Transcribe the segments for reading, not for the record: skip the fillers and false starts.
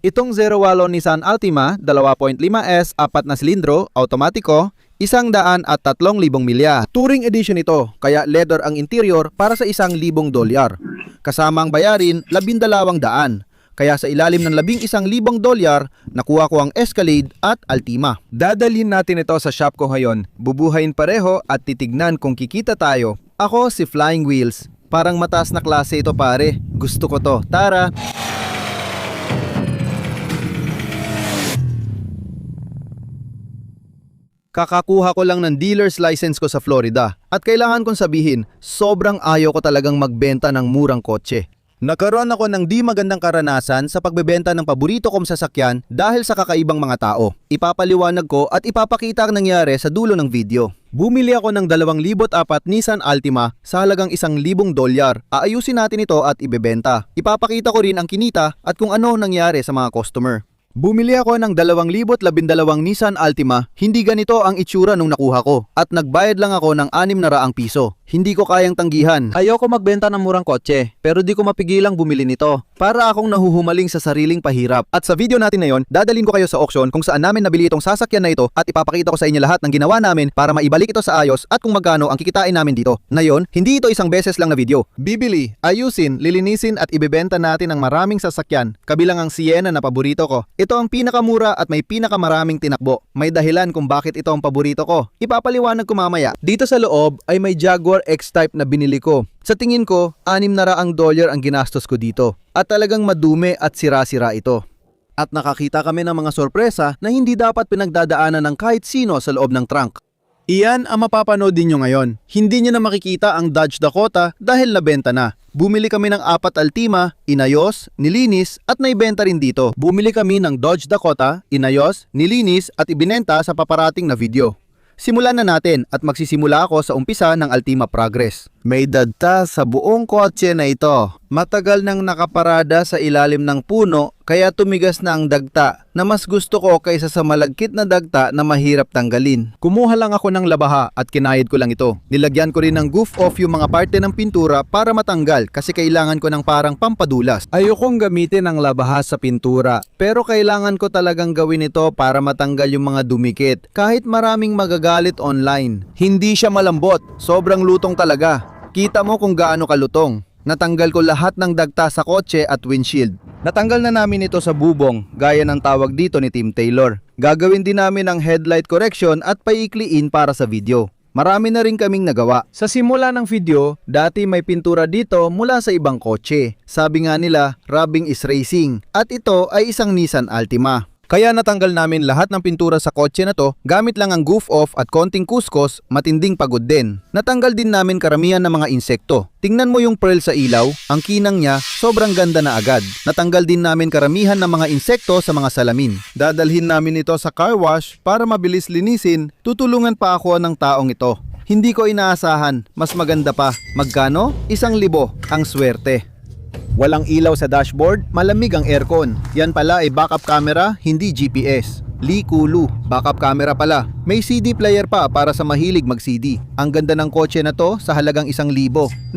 Itong 08 Nissan Altima 2.5S 4 na silindro, automatiko, 103,000 milya. Touring edition ito, kaya leather ang interior para sa $1,000. Kasama ang bayarin, 12,000. Kaya sa ilalim ng $11,000, nakuha ko ang Escalade at Altima. Dadalhin natin ito sa shop ko ngayon. Bubuhayin pareho at titignan kung kikita tayo. Ako si Flying Wheels. Parang mataas na klase ito pare. Gusto ko to. Tara! Kakakuha ko lang ng dealer's license ko sa Florida at kailangan kong sabihin, sobrang ayaw ko talagang magbenta ng murang kotse. Nagkaroon ako ng di magandang karanasan sa pagbebenta ng paborito kong sasakyan dahil sa kakaibang mga tao. Ipapaliwanag ko at ipapakita ang nangyari sa dulo ng video. Bumili ako ng 2004 Nissan Altima sa halagang $1,000. Aayusin natin ito at ibebenta. Ipapakita ko rin ang kinita at kung ano nangyari sa mga customer. Bumili ako ng 2012 Nissan Altima, hindi ganito ang itsura nung nakuha ko at nagbayad lang ako ng ₱600. Hindi ko kayang tanggihan. Ayoko magbenta ng murang kotse pero di ko mapigilang bumili nito. Para akong nahuhumaling sa sariling pahirap. At sa video natin ngayon, dadalhin ko kayo sa auction kung saan namin nabili itong sasakyan na ito at ipapakita ko sa inyo lahat ng ginawa namin para maibalik ito sa ayos at kung magkano ang kikitain namin dito. Ngayon, hindi ito isang beses lang na video. Bibili, ayusin, lilinisin at ibebenta natin ang maraming sasakyan, kabilang ang Sienna na paborito ko. Ito ang pinakamura at may pinakamaraming tinakbo. May dahilan kung bakit ito ang paborito ko. Ipapaliwanag ko mamaya. Dito sa loob ay may Jaguar X-Type na binili ko. Sa tingin ko, $600 ang ginastos ko dito. At talagang madumi at sira-sira ito. At nakakita kami ng mga sorpresa na hindi dapat pinagdadaanan ng kahit sino sa loob ng trunk. Iyan ang mapapanood din nyo ngayon. Hindi nyo na makikita ang Dodge Dakota dahil nabenta na. Bumili kami ng 4 Altima, inayos, nilinis at naibenta rin dito. Bumili kami ng Dodge Dakota, inayos, nilinis at ibinenta sa paparating na video. Simulan na natin at magsisimula ako sa umpisa ng Altima Progress. May dagta sa buong kotse na ito. Matagal nang nakaparada sa ilalim ng puno kaya tumigas na ang dagta na mas gusto ko kaysa sa malagkit na dagta na mahirap tanggalin. Kumuha lang ako ng labaha at kinayod ko lang ito. Nilagyan ko rin ng goof off yung mga parte ng pintura para matanggal kasi kailangan ko ng parang pampadulas. Ayokong gamitin ang labaha sa pintura pero kailangan ko talagang gawin ito para matanggal yung mga dumikit. Kahit maraming magagalit online. Hindi siya malambot, sobrang lutong talaga. Kita mo kung gaano kalutong. Natanggal ko lahat ng dagta sa kotse at windshield. Natanggal na namin ito sa bubong, gaya ng tawag dito ni Tim Taylor. Gagawin din namin ang headlight correction at paikliin para sa video. Marami na rin kaming nagawa. Sa simula ng video, dati may pintura dito mula sa ibang kotse. Sabi nga nila, rubbing is racing. At ito ay isang Nissan Altima. Kaya natanggal namin lahat ng pintura sa kotse na to gamit lang ang goof off at konting kuskos, matinding pagod din. Natanggal din namin karamihan ng mga insekto. Tingnan mo yung pearl sa ilaw, ang kinang niya sobrang ganda na agad. Natanggal din namin karamihan ng mga insekto sa mga salamin. Dadalhin namin ito sa car wash para mabilis linisin. Tutulungan pa ako ng taong ito. Hindi ko inaasahan, mas maganda pa. Magkano? 1,000. Ang swerte. Walang ilaw sa dashboard, malamig ang aircon. Yan pala ay backup camera, hindi GPS. Likulu, backup camera pala. May CD player pa para sa mahilig mag-CD. Ang ganda ng kotse na to sa halagang 1,000.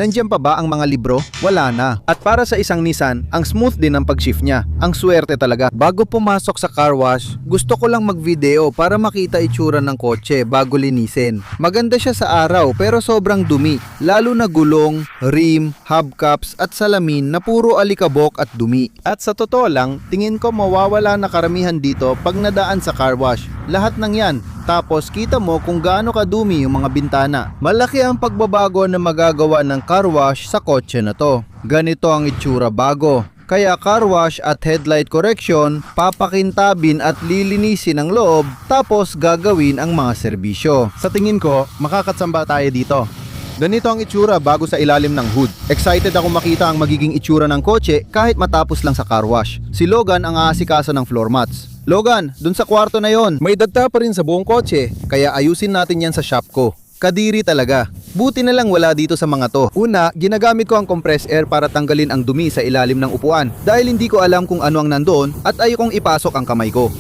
Nandiyan pa ba ang mga libro? Wala na. At para sa isang Nissan, ang smooth din ang pag-shift niya. Ang swerte talaga. Bago pumasok sa car wash, gusto ko lang mag-video para makita itsura ng kotse bago linisin. Maganda siya sa araw pero sobrang dumi. Lalo na gulong, rim, hubcaps at salamin na puro alikabok at dumi. At sa totoo lang, tingin ko mawawala na karamihan dito pag nadaan sa car wash. Lahat ng yan. Tapos kita mo kung gaano kadumi yung mga bintana. Malaki ang pagbabago na magagawa ng car wash sa kotse na to. Ganito ang itsura bago. Kaya car wash at headlight correction, papakintabin at lilinisin ang loob, tapos gagawin ang mga serbisyo. Sa tingin ko, makakatsamba tayo dito. Ganito ang itsura bago sa ilalim ng hood. Excited ako makita ang magiging itsura ng kotse kahit matapos lang sa car wash. Si Logan ang aasikaso ng floor mats. Logan, dun sa kwarto na yon, may dagta pa rin sa buong kotse, kaya ayusin natin yan sa shop ko. Kadiri talaga. Buti na lang wala dito sa mga to. Una, ginagamit ko ang compressed air para tanggalin ang dumi sa ilalim ng upuan dahil hindi ko alam kung ano ang nandoon at ayokong ipasok ang kamay ko.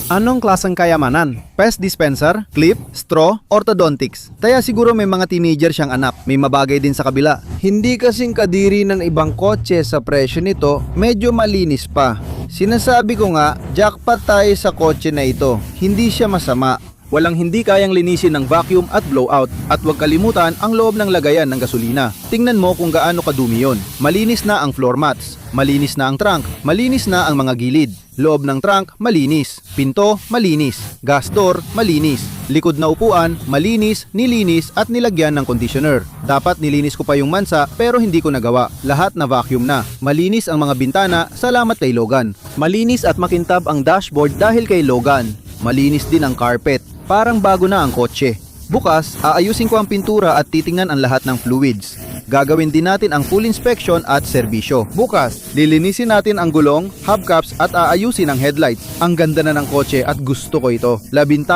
Anong klaseng kayamanan? Pest dispenser, clip, straw, orthodontics. Kaya siguro may mga teenager siyang anak. May mabagay din sa kabila. Hindi kasing kadiri ng ibang kotse sa presyo nito, medyo malinis pa. Sinasabi ko nga, jackpot tayo sa kotse na ito. Hindi siya masama. Walang hindi kayang linisin ng vacuum at blowout. At huwag kalimutan ang loob ng lagayan ng gasolina. Tingnan mo kung gaano kadumi yon. Malinis na ang floor mats. Malinis na ang trunk. Malinis na ang mga gilid. Loob ng trunk, malinis. Pinto, malinis. Gas door, malinis. Likod na upuan, malinis, nilinis at nilagyan ng conditioner. Dapat nilinis ko pa yung mansa pero hindi ko nagawa. Lahat na vacuum na. Malinis ang mga bintana, salamat kay Logan. Malinis at makintab ang dashboard dahil kay Logan. Malinis din ang carpet. Parang bago na ang kotse. Bukas, aayusin ko ang pintura at titingnan ang lahat ng fluids. Gagawin din natin ang full inspection at serbisyo. Bukas, lilinisin natin ang gulong, hubcaps at aayusin ang headlights. Ang ganda na ng kotse at gusto ko ito. $13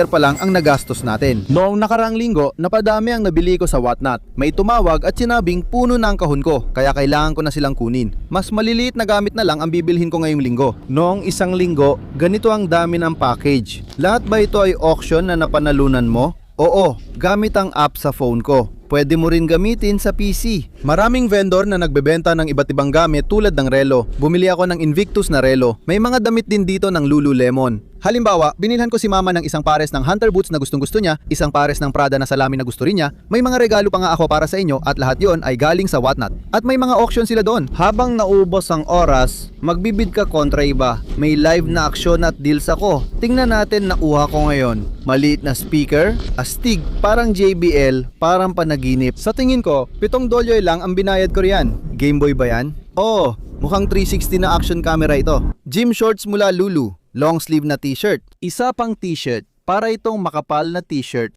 pa lang ang nagastos natin. Noong nakaraang linggo, napadami ang nabili ko sa Whatnot. May tumawag at sinabing puno na ang kahon ko, kaya kailangan ko na silang kunin. Mas maliliit na gamit na lang ang bibilhin ko ngayong linggo. Noong isang linggo, ganito ang dami ng package. Lahat ba ito ay auction na napanalunan mo? Oo, gamit ang app sa phone ko. Pwede mo rin gamitin sa PC. Maraming vendor na nagbebenta ng iba't ibang gamit tulad ng relo. Bumili ako ng Invictus na relo. May mga damit din dito ng Lululemon. Halimbawa, binilhan ko si mama ng isang pares ng Hunter boots na gustong-gusto niya, isang pares ng Prada na salamin na gusto rin niya. May mga regalo pa nga ako para sa inyo at lahat yon ay galing sa Whatnot. At may mga auction sila doon. Habang naubos ang oras, magbibid ka kontra iba. May live na aksyon at deals ako. Tingnan natin nakuha ko ngayon. Maliit na speaker, astig, parang JBL, parang panaginip. Sa tingin ko, $7 lang ang binayad ko riyan. Game Boy ba yan? Oo, mukhang 360 na action camera ito. Gym shorts mula Lulu. Long sleeve na t-shirt. Isa pang t-shirt. Para itong makapal na t-shirt.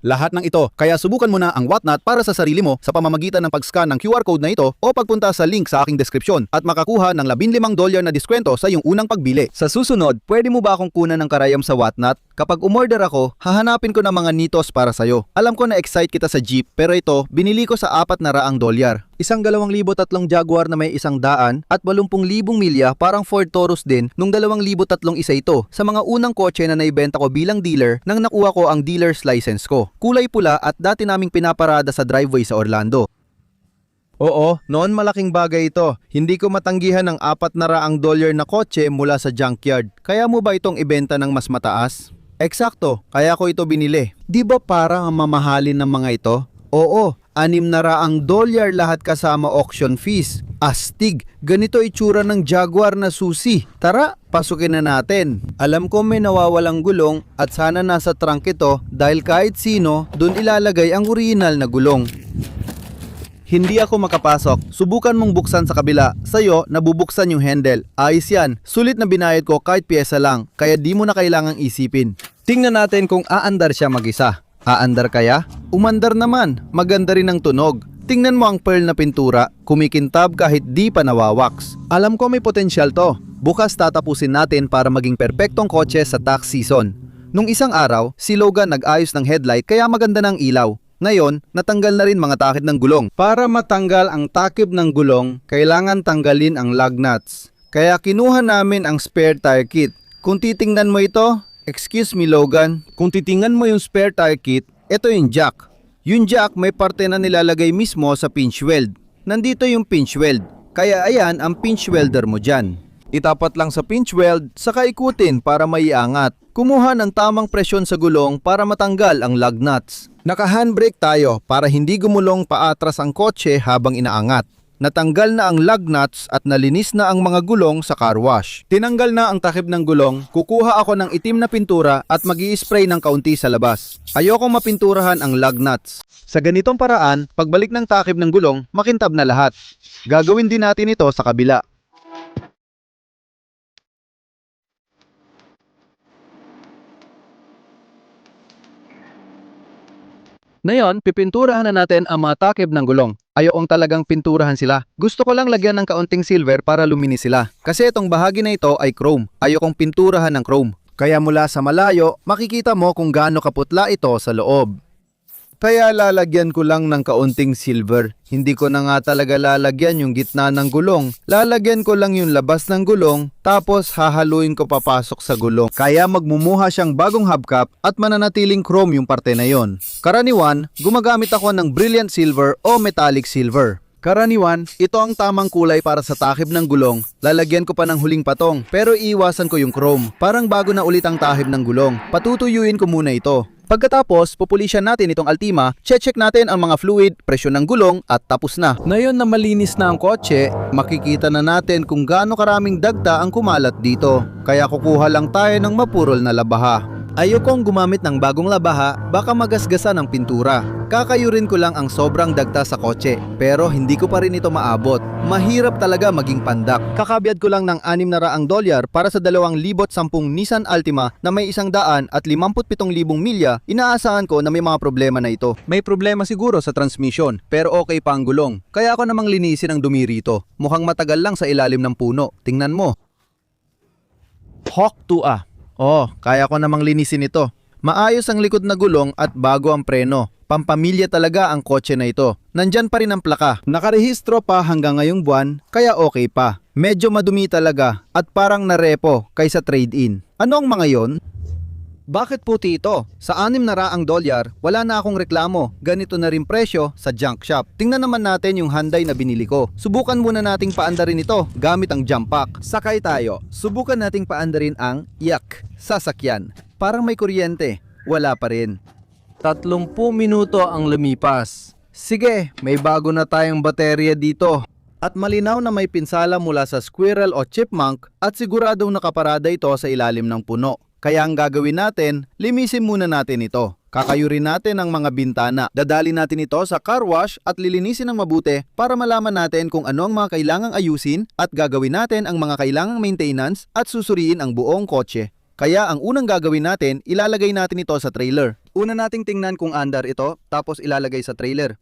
Lahat ng ito, kaya subukan mo na ang Whatnot para sa sarili mo sa pamamagitan ng pag-scan ng QR code na ito o pagpunta sa link sa aking deskripsyon at makakuha ng $15 na diskwento sa iyong unang pagbili. Sa susunod, pwede mo ba akong kunan ng karayom sa Whatnot? Kapag umorder ako, hahanapin ko ng mga nitos para sa'yo. Alam ko na excite kita sa Jeep pero ito, binili ko sa $400. Isang 2,003 Jaguar na may 100 at 80,000 milya parang Ford Taurus din nung 2,003 isa ito sa mga unang kotse na naibenta ko bilang dealer nang nakuha ko ang dealer's license ko. Kulay pula at dati naming pinaparada sa driveway sa Orlando. Oo, noon malaking bagay ito. Hindi ko matanggihan ang $400 na kotse mula sa junkyard. Kaya mo ba itong ibenta ng mas mataas? Eksakto, kaya ko ito binili. Di ba parang ang mamahalin ng mga ito? Oo, $600 lahat kasama auction fees. Astig, ganito itsura ng Jaguar na susi. Tara, pasukin na natin. Alam ko may nawawalang gulong at sana nasa trunk ito dahil kahit sino, dun ilalagay ang original na gulong. Hindi ako makapasok. Subukan mong buksan sa kabila. Sa'yo, nabubuksan yung handle. Ayos yan. Sulit na binayad ko kahit pyesa lang. Kaya di mo na kailangang isipin. Tingnan natin kung aandar siya mag-isa. Aandar kaya? Umandar naman. Maganda rin ang tunog. Tingnan mo ang pearl na pintura. Kumikintab kahit di pa nawawax. Alam ko may potensyal to. Bukas tatapusin natin para maging perpektong kotse sa tax season. Nung isang araw, si Logan nag-ayos ng headlight kaya maganda ng ilaw. Ngayon, natanggal na rin mga takip ng gulong. Para matanggal ang takip ng gulong, kailangan tanggalin ang lug nuts. Kaya kinuha namin ang spare tire kit. Kung titingnan mo ito, excuse me Logan, kung titingnan mo yung spare tire kit, ito yung jack. Yung jack may parte na nilalagay mismo sa pinch weld. Nandito yung pinch weld. Kaya ayan ang pinch welder mo dyan. Itapat lang sa pinch weld, saka ikutin para maiangat. Kumuha ng tamang presyon sa gulong para matanggal ang lug nuts. Naka-handbrake tayo para hindi gumulong paatras ang kotse habang inaangat. Natanggal na ang lug nuts at nalinis na ang mga gulong sa car wash. Tinanggal na ang takip ng gulong, kukuha ako ng itim na pintura at mag-i-spray ng kaunti sa labas. Ayokong mapinturahan ang lug nuts. Sa ganitong paraan, pagbalik ng takip ng gulong, makintab na lahat. Gagawin din natin ito sa kabila. Ngayon, pipinturahan na natin ang mga takip ng gulong. Ayokong talagang pinturahan sila. Gusto ko lang lagyan ng kaunting silver para luminis sila. Kasi itong bahagi na ito ay chrome. Ayokong pinturahan ng chrome. Kaya mula sa malayo, makikita mo kung gaano kaputla ito sa loob. Kaya lalagyan ko lang ng kaunting silver. Hindi ko na nga talaga lalagyan yung gitna ng gulong. Lalagyan ko lang yung labas ng gulong, tapos hahaluin ko papasok sa gulong. Kaya magmumuha siyang bagong hubcap at mananatiling chrome yung parte na yon. Karaniwan, gumagamit ako ng brilliant silver o metallic silver. Karaniwan, ito ang tamang kulay para sa takip ng gulong. Lalagyan ko pa ng huling patong, pero iiwasan ko yung chrome. Parang bago na ulit ang tahib ng gulong. Patutuyuin ko muna ito. Pagkatapos, pupulisyan natin itong Altima, check natin ang mga fluid, presyon ng gulong at tapos na. Ngayon na malinis na ang kotse, makikita na natin kung gaano karaming dagta ang kumalat dito. Kaya kukuha lang tayo ng mapurol na labaha. Ayokong gumamit ng bagong labaha, baka magasgasan ang pintura. Kakayurin ko lang ang sobrang dagta sa kotse, pero hindi ko pa rin ito maabot. Mahirap talaga maging pandak. Kakabyad ko lang ng $600 para sa 2010 Nissan Altima na may 157,000 milya. Inaasahan ko na may mga problema na ito. May problema siguro sa transmission, pero okay pa ang gulong. Kaya ako namang linisin ang dumi rito. Mukhang matagal lang sa ilalim ng puno. Tingnan mo. Hawk 2A. Oh, kaya ko namang linisin ito. Maayos ang likod na gulong at bago ang preno. Pampamilya talaga ang kotse na ito. Nandyan pa rin ang plaka. Nakarehistro pa hanggang ngayong buwan, kaya okay pa. Medyo madumi talaga at parang narepo kaysa trade-in. Ano ang mga yon? Bakit puti ito? Sa $600, wala na akong reklamo. Ganito na rin presyo sa junk shop. Tingnan naman natin yung Hyundai na binili ko. Subukan muna nating paandarin ito gamit ang jump pack. Sakay tayo. Subukan nating paandarin ang yak, sasakyan. Parang may kuryente. Wala pa rin. 30 minuto ang lumipas. Sige, may bago na tayong baterya dito. At malinaw na may pinsala mula sa squirrel o chipmunk at siguradong nakaparada ito sa ilalim ng puno. Kaya ang gagawin natin, limisin muna natin ito. Kakayurin natin ang mga bintana. Dadali natin ito sa car wash at lilinisin ng mabuti para malaman natin kung ano ang mga kailangang ayusin at gagawin natin ang mga kailangang maintenance at susuriin ang buong kotse. Kaya ang unang gagawin natin, ilalagay natin ito sa trailer. Una nating tingnan kung andar ito, tapos ilalagay sa trailer.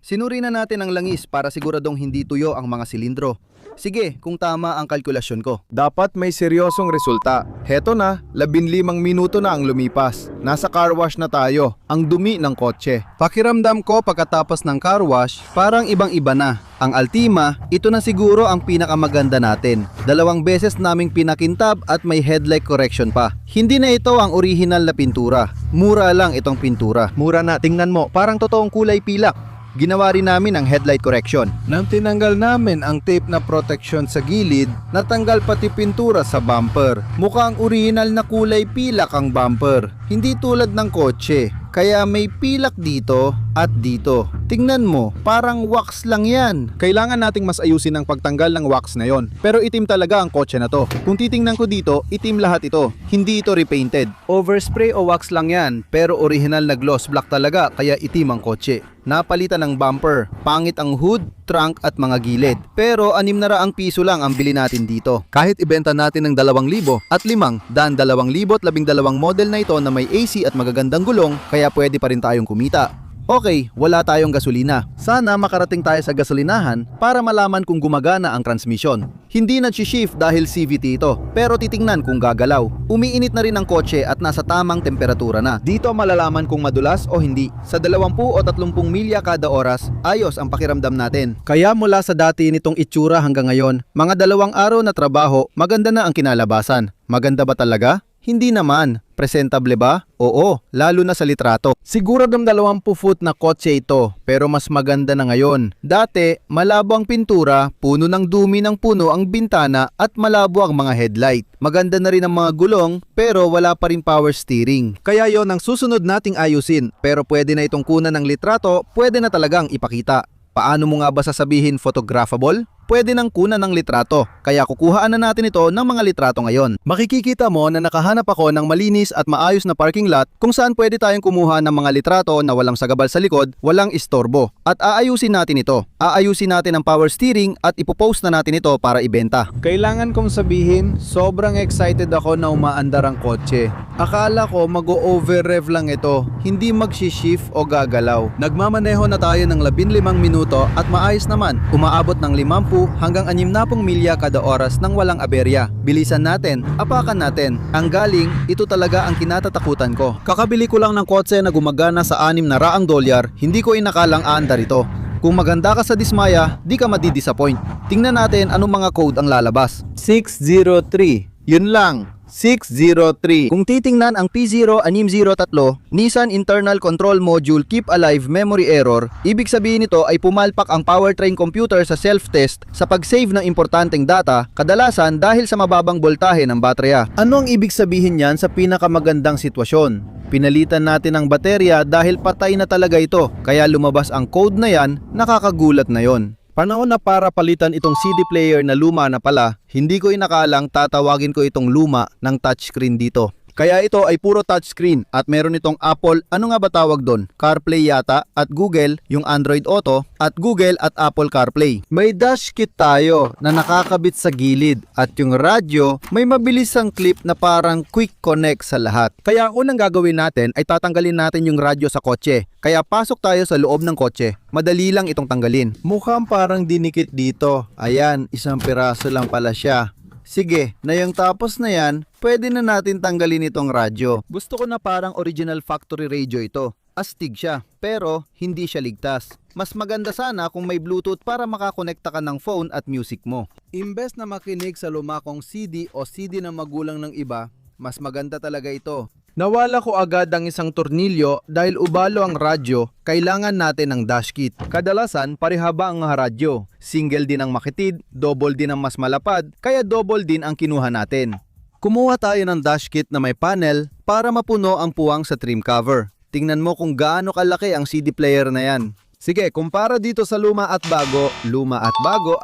Sinuri na natin ang langis para siguradong hindi tuyo ang mga silindro. Sige, kung tama ang kalkulasyon ko. Dapat may seryosong resulta. Heto na, 15 minuto na ang lumipas. Nasa car wash na tayo. Ang dumi ng kotse. Pakiramdam ko pagkatapos ng car wash, parang ibang-iba na. Ang Altima, ito na siguro ang pinakamaganda natin. 2 beses naming pinakintab at may headlight correction pa. Hindi na ito ang original na pintura. Mura lang itong pintura. Mura na, tingnan mo, parang totoong kulay pilak. Ginawa rin namin ang headlight correction. Nang tinanggal namin ang tape na protection sa gilid, natanggal pati pintura sa bumper. Mukhang original na kulay pilak ang bumper. Hindi tulad ng kotse. Kaya may pilak dito at dito. Tingnan mo, parang wax lang yan. Kailangan nating mas ayusin ang pagtanggal ng wax na yon. Pero itim talaga ang kotse na to. Kung titingnan ko dito, itim lahat ito. Hindi ito repainted. Overspray o wax lang yan, pero original na gloss black talaga kaya itim ang kotse. Napalitan ng bumper, pangit ang hood, trunk at mga gilid. Pero ₱600 lang ang bili natin dito. Kahit ibenta natin ng 2,000 at 5 dahil 2012 model na ito na may AC at magagandang gulong, kaya pwede pa rin tayong kumita. Okay, wala tayong gasolina. Sana makarating tayo sa gasolinahan para malaman kung gumagana ang transmission. Hindi nag-shift dahil CVT ito, pero titingnan kung gagalaw. Umiinit na rin ang kotse at nasa tamang temperatura na. Dito malalaman kung madulas o hindi. Sa 20 o 30 milya kada oras, ayos ang pakiramdam natin. Kaya mula sa dati nitong itsura hanggang ngayon, mga 2 araw na trabaho, maganda na ang kinalabasan. Maganda ba talaga? Hindi naman. Presentable ba? Oo, lalo na sa litrato. Siguradong 20 foot na kotse ito, pero mas maganda na ngayon. Dati, malabo ang pintura, puno ng dumi ng puno ang bintana at malabo ang mga headlight. Maganda na rin ang mga gulong, pero wala pa rin power steering. Kaya yon ang susunod nating ayusin, pero pwede na itong kunan ng litrato, pwede na talagang ipakita. Paano mo nga ba sasabihin photographable? Pwede nang kunan ng litrato, kaya kukuhaan na natin ito ng mga litrato ngayon. Makikikita mo na nakahanap ako ng malinis at maayos na parking lot kung saan pwede tayong kumuha ng mga litrato na walang sagabal sa likod, walang istorbo. At aayusin natin ito. Aayusin natin ang power steering at ipopost na natin ito para ibenta. Kailangan kong sabihin, sobrang excited ako na umaandar ang kotse. Akala ko mag-o-over-rev lang ito, hindi mag-shift o gagalaw. Nagmamaneho na tayo ng 15 minuto at maayos naman. Umaabot ng hanggang 60 milya kada oras nang walang aberya. Bilisan natin, apakan natin. Ang galing, ito talaga ang kinatatakutan ko. Kakabili ko lang ng kotse na gumagana sa $600, hindi ko inakalang aandar ito. Kung maganda ka sa dismaya, di ka madidisappoint. Tingnan natin anong mga code ang lalabas. 603. Yun lang. 603. Kung titingnan ang P0603, Nissan Internal Control Module Keep Alive Memory Error, ibig sabihin nito ay pumalpak ang powertrain computer sa self-test sa pag-save ng importanteng data, kadalasan dahil sa mababang boltahe ng baterya. Ano ang ibig sabihin niyan sa pinakamagandang sitwasyon? Pinalitan natin ang baterya dahil patay na talaga ito, kaya lumabas ang code na yan, nakakagulat na yon. Panahon na para palitan itong CD player na luma na pala, hindi ko inakalang tatawagin ko itong luma ng touchscreen dito. Kaya ito ay puro touchscreen at meron itong Apple, ano nga ba tawag doon? CarPlay yata, at Google, yung Android Auto, at Google at Apple CarPlay. May dash kit tayo na nakakabit sa gilid at yung radyo may mabilisang clip na parang quick connect sa lahat. Kaya unang gagawin natin ay tatanggalin natin yung radyo sa kotse. Kaya pasok tayo sa loob ng kotse. Madali lang itong tanggalin. Mukhang parang dinikit dito. Ayan, isang piraso lang pala siya. Sige, na yung tapos na yan, pwede na natin tanggalin itong radyo. Gusto ko na parang original factory radio ito. Astig siya, pero hindi siya ligtas. Mas maganda sana kung may Bluetooth para makakonekta ka ng phone at music mo. Imbes na makinig sa lumakong CD o CD ng magulang ng iba, mas maganda talaga ito. Nawala ko agad ang isang tornilyo dahil ubalo ang radyo, kailangan natin ng dash kit. Kadalasan, parehaba ang radyo. Single din ang makitid, double din ang mas malapad, kaya double din ang kinuha natin. Kumuha tayo ng dash kit na may panel para mapuno ang puwang sa trim cover. Tingnan mo kung gaano kalaki ang CD player na yan. Sige, kumpara dito sa luma at bago,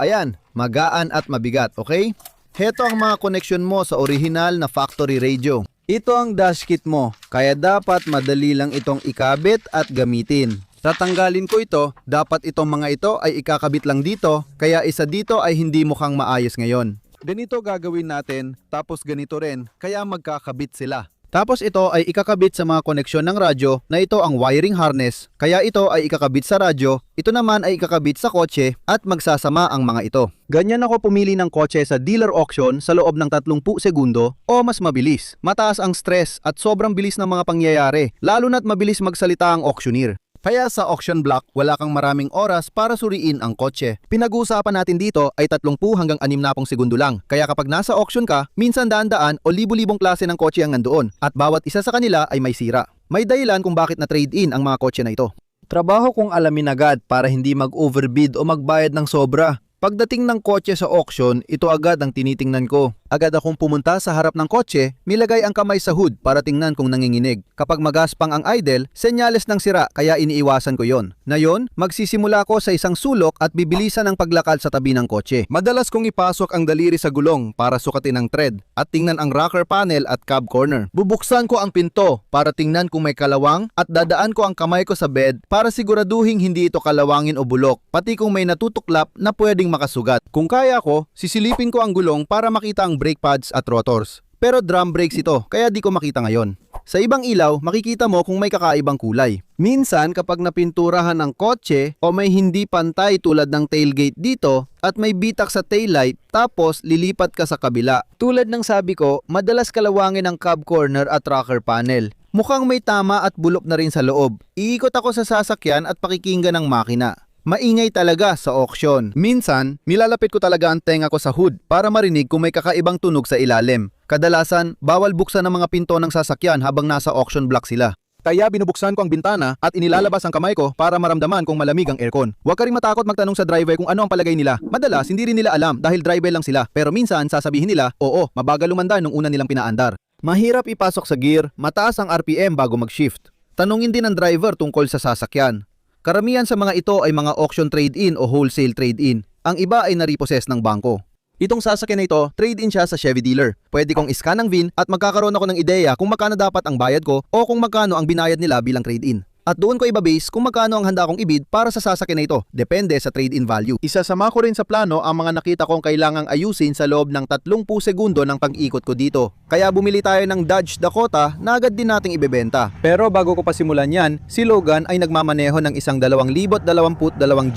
ayan, magaan at mabigat, okay? Heto ang mga connection mo sa original na factory radio. Ito ang dash kit mo, kaya dapat madali lang itong ikabit at gamitin. Tatanggalin ko ito, dapat itong mga ito ay ikakabit lang dito, kaya isa dito ay hindi mukhang maayos ngayon. Ganito gagawin natin, tapos ganito rin, kaya magkakabit sila. Tapos ito ay ikakabit sa mga koneksyon ng radyo na ito ang wiring harness, kaya ito ay ikakabit sa radyo, ito naman ay ikakabit sa kotse at magsasama ang mga ito. Ganyan ako pumili ng kotse sa dealer auction sa loob ng 30 segundo o mas mabilis. Mataas ang stress at sobrang bilis ng mga pangyayari, lalo na't mabilis magsalita ang auctioneer. Kaya sa auction block, wala kang maraming oras para suriin ang kotse. Pinag-uusapan natin dito ay 30 hanggang 60 segundo lang. Kaya kapag nasa auction ka, minsan daan-daan o libu-libong klase ng kotse ang nandoon at bawat isa sa kanila ay may sira. May dahilan kung bakit na trade-in ang mga kotse na ito. Trabaho kong alamin agad para hindi mag-overbid o magbayad ng sobra. Pagdating ng kotse sa auction, ito agad ang tinitingnan ko. Agad akong pumunta sa harap ng kotse, nilagay ang kamay sa hood para tingnan kung nanginginig. Kapag magaspang ang idle, senyales ng sira kaya iniiwasan ko yon. Na yon, magsisimula ko sa isang sulok at bibilisan ang paglakad sa tabi ng kotse. Madalas kong ipasok ang daliri sa gulong para sukatin ang tread at tingnan ang rocker panel at cab corner. Bubuksan ko ang pinto para tingnan kung may kalawang at dadaan ko ang kamay ko sa bed para siguraduhin hindi ito kalawangin o bulok, pati kung may natutuklap na pwedeng makasugat. Kung kaya ko, sisilipin ko ang gulong para makita ang brake pads at rotors. Pero drum brakes ito, kaya di ko makita ngayon. Sa ibang ilaw, makikita mo kung may kakaibang kulay. Minsan kapag napinturahan ng kotse o may hindi pantay tulad ng tailgate dito at may bitak sa taillight tapos lilipat ka sa kabila. Tulad ng sabi ko, madalas kalawangin ang cab corner at rocker panel. Mukhang may tama at bulok na rin sa loob. Iikot ako sa sasakyan at pakikinggan ng makina. Maingay talaga sa auction. Minsan, nilalapit ko talaga ang tenga ko sa hood para marinig kung may kakaibang tunog sa ilalim. Kadalasan, bawal buksan ang mga pinto ng sasakyan habang nasa auction block sila. Kaya binubuksan ko ang bintana at inilalabas ang kamay ko para maramdaman kung malamig ang aircon. Huwag ka rin matakot magtanong sa driver kung ano ang palagay nila. Madalas, hindi rin nila alam dahil driver lang sila. Pero minsan, sasabihin nila, oo, mabagal lumanda nung una nilang pinaandar. Mahirap ipasok sa gear, mataas ang RPM bago mag-shift. Tanungin din ang driver tungkol sa sasakyan. Karamihan sa mga ito ay mga auction trade-in o wholesale trade-in. Ang iba ay na-repossess ng bangko. Itong sasakyan na ito, trade-in siya sa Chevy dealer. Pwede kong iscan ang VIN at magkakaroon ako ng ideya kung magkano dapat ang bayad ko o kung magkano ang binayad nila bilang trade-in. At doon ko ibabase kung magkano ang handa kong ibid para sa sasakyan na ito. Depende sa trade-in value. Isasama ko rin sa plano ang mga nakita kong kailangang ayusin sa loob ng 30 segundo ng pag-ikot ko dito. Kaya bumili tayo ng Dodge Dakota na agad din nating ibebenta. Pero bago ko pa simulan yan, si Logan ay nagmamaneho ng isang 2022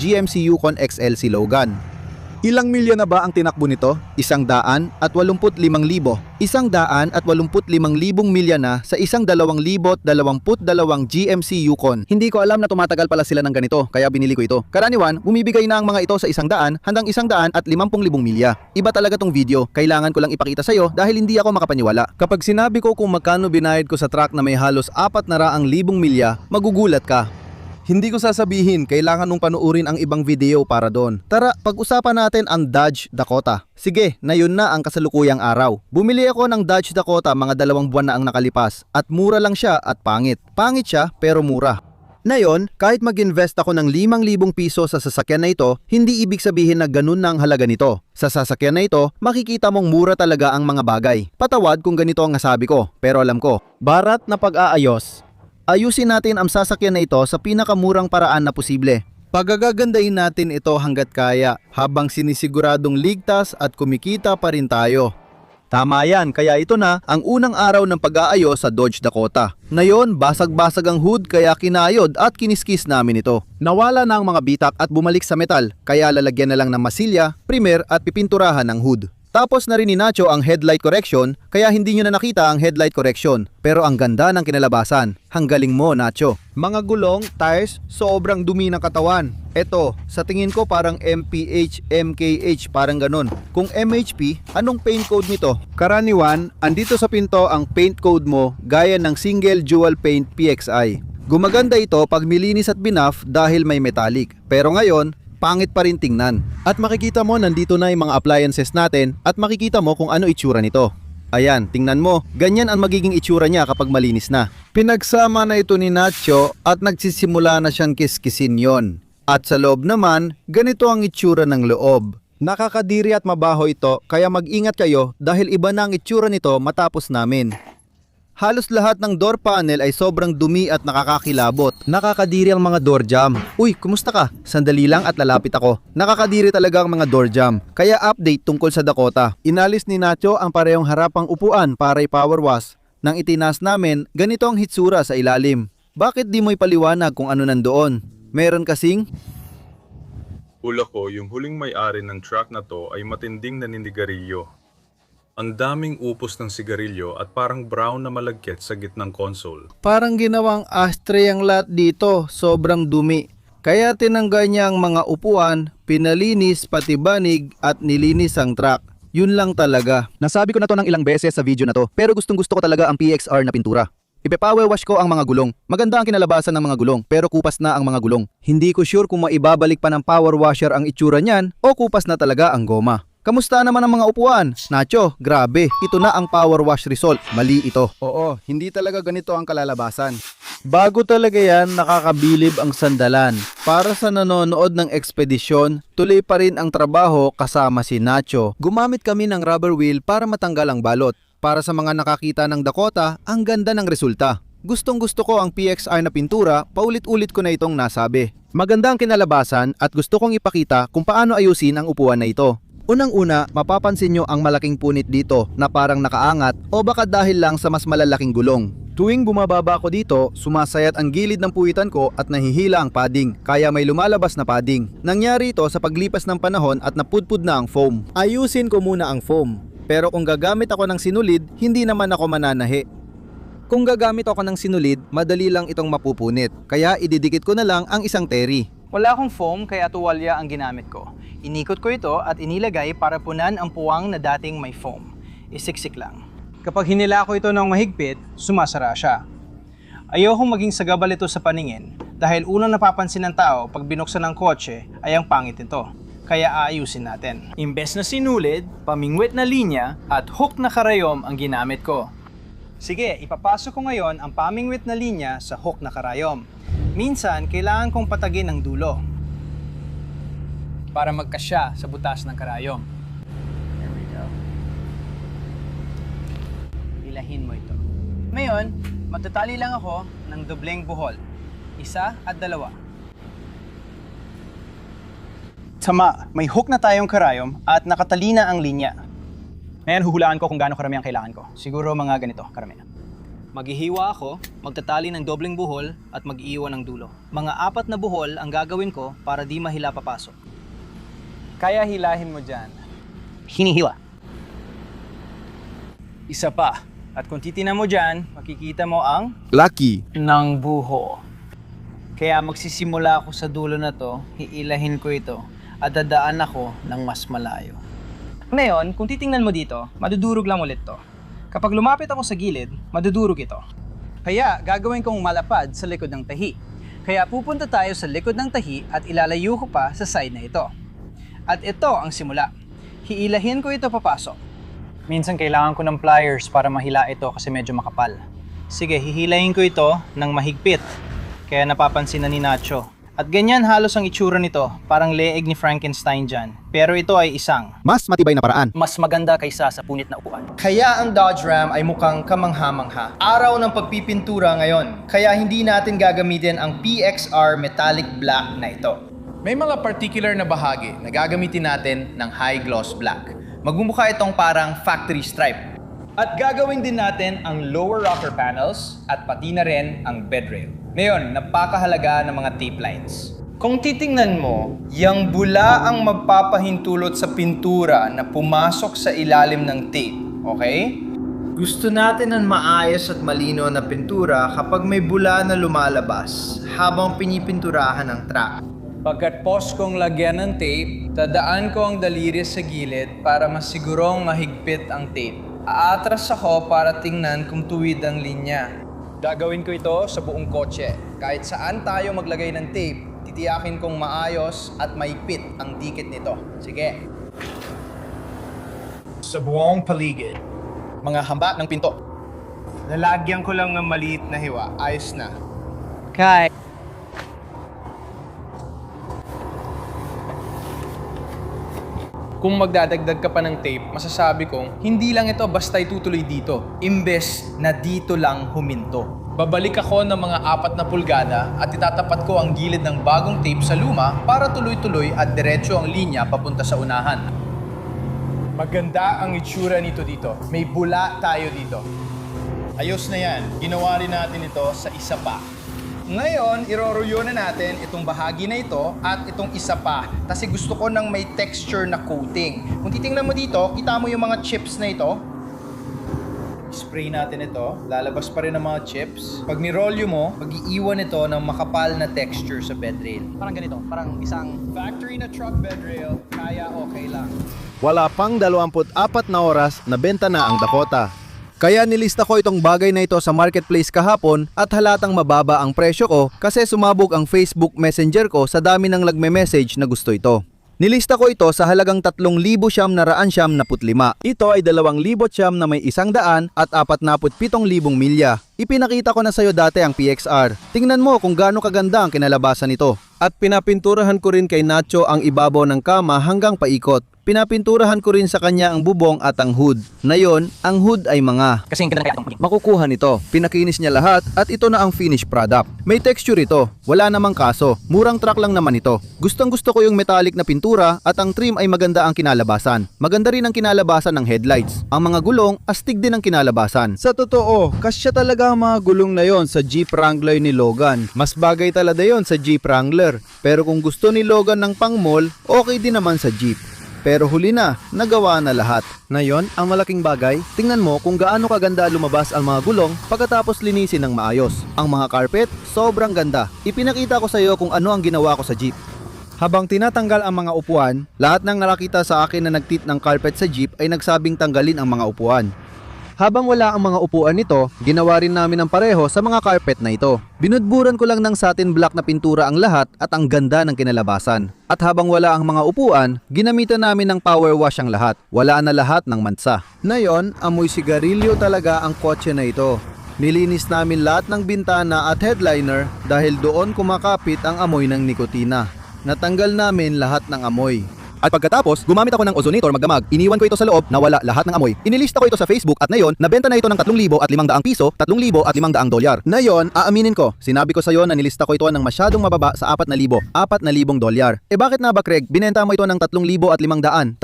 GMC Yukon XL si Logan. Ilang milya na ba ang tinakbo nito? 185,000. 185,000 milya na sa isang 2022 GMC Yukon. Hindi ko alam na tumatagal pala sila ng ganito, kaya binili ko ito. Karaniwan, bumibigay na ang mga ito sa 100 hanggang 150,000 milya. Iba talaga tong video, kailangan ko lang ipakita sa'yo dahil hindi ako makapaniwala. Kapag sinabi ko kung magkano binayad ko sa truck na may halos 400,000 milya, magugulat ka. Hindi ko sasabihin, kailangan mong panuurin ang ibang video para doon. Tara, pag-usapan natin ang Dodge Dakota. Sige, na yun na ang kasalukuyang araw. Bumili ako ng Dodge Dakota mga 2 buwan na ang nakalipas at mura lang siya at pangit. Pangit siya pero mura. Ngayon, kahit mag-invest ako ng 5,000 piso sa sasakyan na ito, hindi ibig sabihin na ganun na ang halaga nito. Sa sasakyan na ito, makikita mong mura talaga ang mga bagay. Patawad kung ganito ang nasabi ko, pero alam ko, barat na pag-aayos. Ayusin natin ang sasakyan na ito sa pinakamurang paraan na posible. Pagagagandahin natin ito hanggat kaya habang sinisiguradong ligtas at kumikita pa rin tayo. Tama yan, kaya ito na ang unang araw ng pag-aayos sa Dodge Dakota. Ngayon, basag-basag ang hood kaya kinayod at kiniskis namin ito. Nawala na ang mga bitak at bumalik sa metal, kaya lalagyan na lang ng masilya, primer at pipinturahan ng hood. Tapos na rin ni Nacho ang headlight correction, kaya hindi nyo na nakita ang headlight correction. Pero ang ganda ng kinalabasan. Hanggaling mo, Nacho. Mga gulong, tires, sobrang dumi ng katawan. Eto, sa tingin ko parang MPH, MKH, parang ganun. Kung MHP, anong paint code nito? Karaniwan, andito sa pinto ang paint code mo gaya ng single dual paint PXI. Gumaganda ito pag milinis at binaf dahil may metallic. Pero ngayon, pangit pa rin tingnan. At makikita mo nandito na yung mga appliances natin at makikita mo kung ano itsura nito. Ayan, tingnan mo, ganyan ang magiging itsura niya kapag malinis na. Pinagsama na ito ni Nacho at nagsisimula na siyang kiskisin yon. At sa loob naman, ganito ang itsura ng loob. Nakakadiri at mabaho ito kaya mag-ingat kayo dahil iba na ang itsura nito matapos namin. Halos lahat ng door panel ay sobrang dumi at nakakakilabot. Nakakadiri ang mga door jamb. Uy, kumusta ka? Sandali lang at lalapit ako. Nakakadiri talaga ang mga door jamb. Kaya update tungkol sa Dakota. Inalis ni Nacho ang parehong harapang upuan para i-power wash. Nang itinas namin, ganito ang hitsura sa ilalim. Bakit di mo ipaliwanag kung ano nandoon? Meron kasing... Hula ko, yung huling may-ari ng truck na to ay matinding naninigarilyo. Ang daming upos ng sigarilyo at parang brown na malagkit sa gitnang console. Parang ginawang ashtray ang lahat dito, sobrang dumi. Kaya tinanggal niya ang mga upuan, pinalinis pati banig at nilinis ang truck. Yun lang talaga. Nasabi ko na to ng ilang beses sa video na to, pero gustong gusto ko talaga ang PXR na pintura. Ipe-power wash ko ang mga gulong. Maganda ang kinalabasan ng mga gulong, pero kupas na ang mga gulong. Hindi ko sure kung maibabalik pa ng power washer ang itsura niyan o kupas na talaga ang goma. Kamusta naman ang mga upuan? Nacho, grabe, ito na ang power wash result. Mali ito. Oo, hindi talaga ganito ang kalalabasan. Bago talaga yan, nakakabilib ang sandalan. Para sa nanonood ng ekspedisyon, tuloy pa rin ang trabaho kasama si Nacho. Gumamit kami ng rubber wheel para matanggal ang balot. Para sa mga nakakita ng Dakota, ang ganda ng resulta. Gustong gusto ko ang PXR na pintura, paulit-ulit ko na itong nasabi. Maganda ang kinalabasan at gusto kong ipakita kung paano ayusin ang upuan na ito. Unang-una, mapapansin nyo ang malaking punit dito na parang nakaangat o baka dahil lang sa mas malalaking gulong. Tuwing bumababa ako dito, sumasayat ang gilid ng puwitan ko at nahihila ang padding, kaya may lumalabas na padding. Nangyari ito sa paglipas ng panahon at napudpud na ang foam. Ayusin ko muna ang foam, pero kung gagamit ako ng sinulid, hindi naman ako mananahi. Kung gagamit ako ng sinulid, madali lang itong mapupunit, kaya ididikit ko na lang ang isang terry. Wala akong foam kaya tuwalya ang ginamit ko. Inikot ko ito at inilagay para punan ang puwang na dating may foam. Isiksik lang. Kapag hinila ko ito ng mahigpit, sumasara siya. Ayokong maging sagabal ito sa paningin dahil unang napapansin ng tao pag binuksan ng kotse ay ang pangit nito. Kaya aayusin natin. Imbes na sinulid, pamingwit na linya at hook na karayom ang ginamit ko. Sige, ipapasok ko ngayon ang pamingwit na linya sa hook na karayom. Minsan, kailangan kong patagin ang dulo para magkasya sa butas ng karayom. There we go. Ilahin mo ito. Ngayon, magtatali lang ako ng dobleng buhol. 1 at 2. Tama, may hook na tayong karayom at nakatali na ang linya. Ngayon, huhulaan ko kung gaano karami ang kailangan ko. Siguro mga ganito, karami. Maghihiwa ako, magtatali ng dobleng buhol at mag-iiwan ng dulo. Mga 4 na buhol ang gagawin ko para di mahila papasok. Kaya hilahin mo dyan. Hinihila. Isa pa. At kung titingnan mo dyan, makikita mo ang Lucky. ng buho. Kaya magsisimula ako sa dulo na to, hiilahin ko ito, at dadaan ako ng mas malayo. Ngayon, kung titingnan mo dito, madudurog lang ulit to. Kapag lumapit ako sa gilid, madudurog ito. Kaya gagawin kong malapad sa likod ng tahi. Kaya pupunta tayo sa likod ng tahi at ilalayo ko pa sa side na ito. At ito ang simula. Hiilahin ko ito papasok. Minsan kailangan ko ng pliers para mahila ito kasi medyo makapal. Sige, hihilahin ko ito ng mahigpit. Kaya napapansin na ni Nacho. At ganyan halos ang itsura nito, parang leeg ni Frankenstein dyan. Pero ito ay isang Mas matibay na paraan. Mas maganda kaysa sa punit na upuan. Kaya ang Dodge Ram ay mukhang kamangha-mangha. Araw ng pagpipintura ngayon, kaya hindi natin gagamitin ang PXR metallic black na ito. May mga particular na bahagi na gagamitin natin ng high gloss black. Magmumukha itong parang factory stripe. At gagawin din natin ang lower rocker panels at pati na rin ang bed rail. Ngayon, napakahalaga ng mga tape lines. Kung titingnan mo, yang bula ang magpapahintulot sa pintura na pumasok sa ilalim ng tape, okay? Gusto natin ng maayos at malino na pintura kapag may bula na lumalabas habang pinipinturahan ang track. Pagkatapos kong lagyan ng tape, tadaan ko ang daliri sa gilid para masigurong mahigpit ang tape. Aatras ako para tingnan kung tuwid ang linya. Gagawin ko ito sa buong kotse. Kahit saan tayo maglagay ng tape, titiyakin kong maayos at mahigpit ang dikit nito. Sige. Sa buong paligid. Mga hamba ng pinto. Lalagyan ko lang ng maliit na hiwa. Ayos na. Kai. Kung magdadagdag ka pa ng tape, masasabi kong hindi lang ito basta itutuloy dito. Imbes na dito lang huminto. Babalik ako ng mga 4 na pulgada at itatapat ko ang gilid ng bagong tape sa luma para tuloy-tuloy at diretso ang linya papunta sa unahan. Maganda ang itsura nito dito. May bula tayo dito. Ayos na yan. Ginawa rin natin ito sa isa pa. Ngayon, iroroyo na natin itong bahagi na ito at itong isa pa. Kasi gusto ko ng may texture na coating. Kung titingnan mo dito, kita mo yung mga chips na ito. Spray natin ito. Lalabas pa rin ang mga chips. Pag nirolyo mo, mag-iiwan ito ng makapal na texture sa bed rail. Parang ganito, parang isang factory na truck bed rail, kaya okay lang. Wala pang 24 na oras na benta na ang Dakota. Kaya nilista ko itong bagay na ito sa marketplace kahapon at halatang mababa ang presyo ko kasi sumabog ang Facebook Messenger ko sa dami ng nagme-message na gusto ito. Nilista ko ito sa halagang 3,995. Ito ay 2,000 na may 100 at 47,000 milya. Ipinakita ko na sa iyo dati ang PXR. Tingnan mo kung gaano kaganda ang kinalabasan nito. At pinapinturahan ko rin kay Nacho ang ibabaw ng kama hanggang paikot. Pinapinturahan ko rin sa kanya ang bubong at ang hood. Na yon, ang hood ay mga Kasi ang ganda kaya itong makukuha nito. Pinakinis niya lahat at ito na ang finished product. May texture ito. Wala namang kaso. Murang truck lang naman ito. Gustong gusto ko yung metallic na pintura at ang trim ay maganda ang kinalabasan. Maganda rin ang kinalabasan ng headlights. Ang mga gulong, astig din ang kinalabasan. Sa totoo, kasya talaga ang mga gulong na yon sa Jeep Wrangler ni Logan. Mas bagay talaga yon sa Jeep Wrangler. Pero kung gusto ni Logan ng pang-mall, okay din naman sa Jeep. Pero huli na, nagawa na lahat. Ngayon, ang malaking bagay, tingnan mo kung gaano kaganda lumabas ang mga gulong pagkatapos linisin ng maayos. Ang mga carpet, sobrang ganda. Ipinakita ko sa iyo kung ano ang ginawa ko sa Jeep. Habang tinatanggal ang mga upuan, lahat ng nakakita sa akin na nagtit ng carpet sa Jeep ay nagsabing tanggalin ang mga upuan. Habang wala ang mga upuan nito, ginawa rin namin ng pareho sa mga carpet na ito. Binudburan ko lang ng satin black na pintura ang lahat at ang ganda ng kinalabasan. At habang wala ang mga upuan, ginamitan namin ng power wash ang lahat. Wala na lahat ng mansa. Ngayon, amoy sigarilyo talaga ang kotse na ito. Nilinis namin lahat ng bintana at headliner dahil doon kumakapit ang amoy ng nikotina. Natanggal namin lahat ng amoy. At pagkatapos, gumamit ako ng ozonator magdamag. Iniwan ko ito sa loob na wala lahat ng amoy. Inilista ko ito sa Facebook at ngayon, nabenta na ito ng 3,500 piso, 3,500 dolyar. Ngayon, aaminin ko, sinabi ko sa iyo na nilista ko ito ng masyadong mababa sa 4,000 dolyar. Bakit na ba Craig, binenta mo ito ng 3,500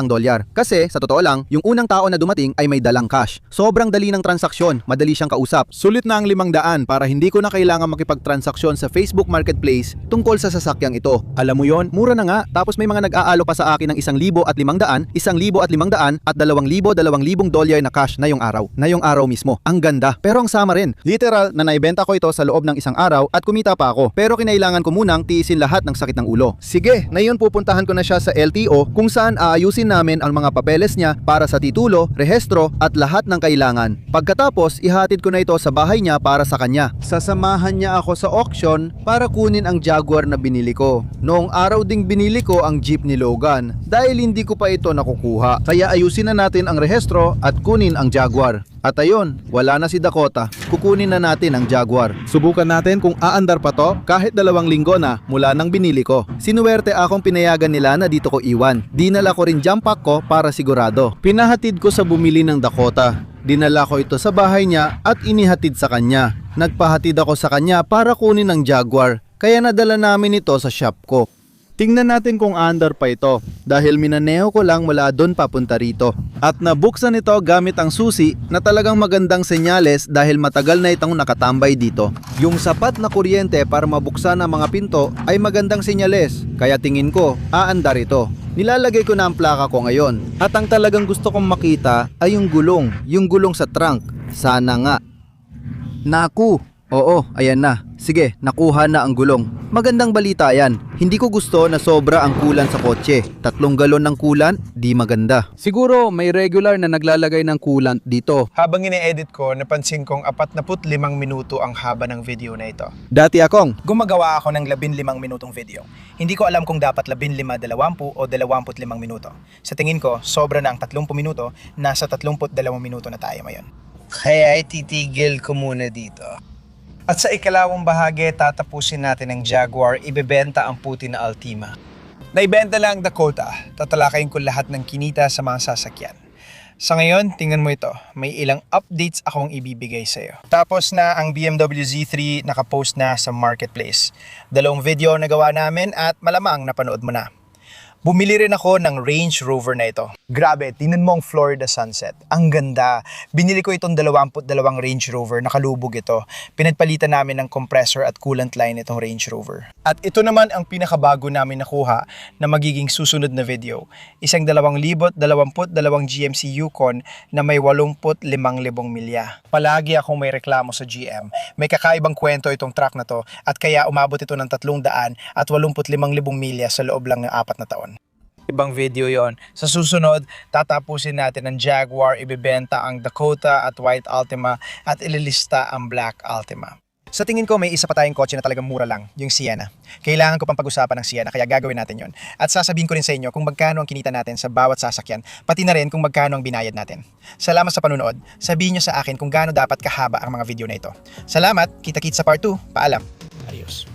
dolyar? Kasi, sa totoo lang, yung unang tao na dumating ay may dalang cash. Sobrang dali ng transaksyon, madali siyang kausap. Sulit na ang 500 para hindi ko na kailangan makipagtransaksyon sa Facebook Marketplace tungkol sa sasakyang ito. Alam mo yon, mura na nga, tapos may mga mga nag-aalo pa sa akin ng 1,500, 1,500 at 2,000 dolyar na cash na yung araw mismo. Ang ganda, pero ang sama rin. Literal na naibenta ko ito sa loob ng isang araw at kumita pa ako. Pero kinailangan ko munang tiisin lahat ng sakit ng ulo. Sige, ngayon pupuntahan ko na siya sa LTO kung saan aayusin namin ang mga papeles niya para sa titulo, rehistro at lahat ng kailangan. Pagkatapos, ihatid ko na ito sa bahay niya para sa kanya. Sasamahan niya ako sa auction para kunin ang Jaguar na binili ko. Noong araw ding binili ko ang Jeep ni Logan dahil hindi ko pa ito nakukuha. Kaya ayusin na natin ang rehistro at kunin ang Jaguar. At ayun, wala na si Dakota. Kukunin na natin ang Jaguar. Subukan natin kung aandar pa to kahit 2 linggo na mula nang binili ko. Sinuwerte akong pinayagan nila na dito ko iwan. Dinala ko rin jump pack ko para sigurado. Pinahatid ko sa bumili ng Dakota. Dinala ko ito sa bahay niya at inihatid sa kanya. Nagpahatid ako sa kanya para kunin ang Jaguar. Kaya nadala namin ito sa shop ko. Tingnan natin kung aandar pa ito dahil minaneho ko lang mula doon papunta rito. At nabuksan ito gamit ang susi na talagang magandang senyales dahil matagal na itong nakatambay dito. Yung sapat na kuryente para mabuksan ang mga pinto ay magandang senyales kaya tingin ko aandar ito. Nilalagay ko na ang plaka ko ngayon at ang talagang gusto kong makita ay yung gulong sa trunk. Sana nga. Naku! Oo, ayan na. Sige, nakuha na ang gulong. Magandang balita yan. Hindi ko gusto na sobra ang kulan sa kotse. 3 galon ng kulan, di maganda. Siguro may regular na naglalagay ng coolant dito. Habang ine-edit ko, napansin kong 45 minuto ang haba ng video na ito. Dati akong Gumagawa ako ng 15 minutong video. Hindi ko alam kung dapat 15, 20 o 25 minuto. Sa tingin ko, sobra na ang 30 minuto, nasa 32 minuto na tayo ngayon. Kaya ititigil ko muna dito. At sa ikalawang bahagi, tatapusin natin ang Jaguar, ibebenta ang puti na Altima. Naibenta lang ang Dakota, tatalakayin ko lahat ng kinita sa mga sasakyan. Sa ngayon, tingnan mo ito, may ilang updates akong ibibigay sa iyo. Tapos na ang BMW Z3, nakapost na sa marketplace. 2 video na gawa namin at malamang napanood mo na. Bumili rin ako ng Range Rover na ito. Grabe, tingnan mo ang Florida sunset. Ang ganda. Binili ko itong 22 Range Rover, nakalubog ito. Pinagpalitan namin ng compressor at coolant line itong Range Rover. At ito naman ang pinakabago namin nakuha na magiging susunod na video. Isang 2022 GMC Yukon na may 85,000 milya. Palagi akong may reklamo sa GM. May kakaibang kwento itong truck na to at kaya umabot ito ng 300 at 85,000 milya sa loob lang ng 4 na taon. Ibang video yon. Sa susunod, tatapusin natin ang Jaguar, ibebenta ang Dakota at White Altima at ililista ang Black Altima. Sa tingin ko, may isa pa tayong kotse na talagang mura lang, yung Sienna. Kailangan ko pang pag-usapan ng Sienna, kaya gagawin natin yon. At sasabihin ko rin sa inyo kung magkano ang kinita natin sa bawat sasakyan, pati na rin kung magkano ang binayad natin. Salamat sa panunood. Sabihin nyo sa akin kung gaano dapat kahaba ang mga video na ito. Salamat, kita-kits sa part 2. Paalam. Adios.